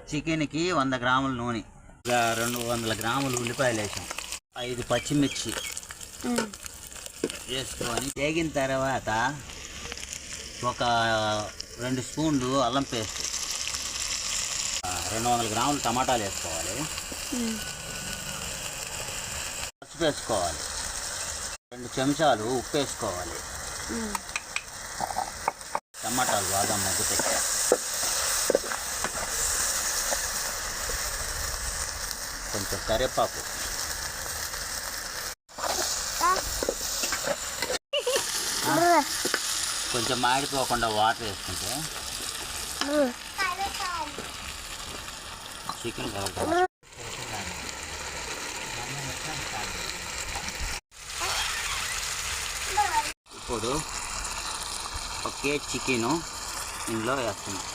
చికెన్కి 100 గ్రాముల నూనె, 200 గ్రాములు ఉల్లిపాయలు వేసాం, 5 పచ్చిమిర్చి వేసుకొని వేగిన తర్వాత ఒక 2 స్పూన్లు అల్లం పేస్ట్, 200 గ్రాములు టమాటాలు వేసుకోవాలి, పసుపు వేసుకోవాలి, 2 చెంచాలు ఉప్పు వేసుకోవాలి. టమాటాలు బాగా మగ్గుతాయి. కొంచెం కరివేపాకు, కొంచెం మాడిపోకుండా వాటర్ వేసుకుంటే చికెన్ కలుగుతుంది. ఇప్పుడు 1 కేజీ చికెను ఇందులో వేస్తున్నాం.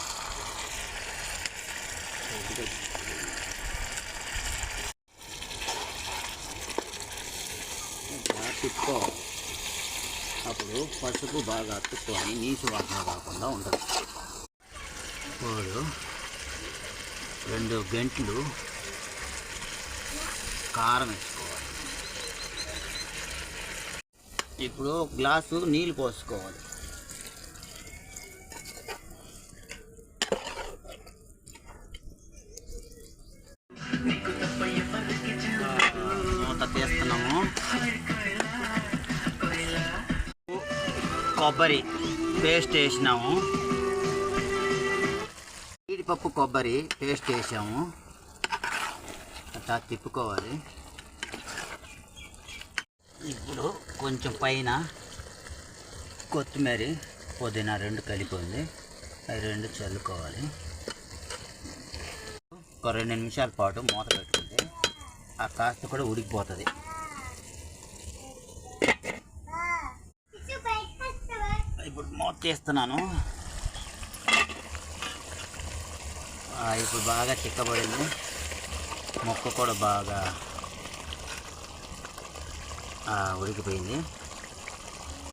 తిప్పుకోవాలి. అప్పుడు పసుపు బాగా అతుక్కొని నీసు వాసన కాకుండా ఉంటుంది. ఇప్పుడు 2 గంటలు కారం వేసుకోవాలి. ఇప్పుడు గ్లాసు నీళ్ళు పోసుకోవాలి. మూత తీస్తున్నాము. కొబ్బరి పేస్ట్ వేసినాము, జీడిపప్పు కొబ్బరి పేస్ట్ వేసాము. అట్లా తిప్పుకోవాలి. ఇప్పుడు కొంచెం పైన కొత్తిమీర పుదీనా 2 కలిపి ఉంది, అవి 2 చల్లుకోవాలి. ఒక 2 నిమిషాల పాటు మూత పెట్టుకుంటే ఆ కాస్త కూడా ఉడికిపోతుంది. ఇప్పుడు మూత తీస్తున్నాను. ఇప్పుడు బాగా చిక్కబడింది. ముక్క కూడా బాగా ఉడికిపోయింది.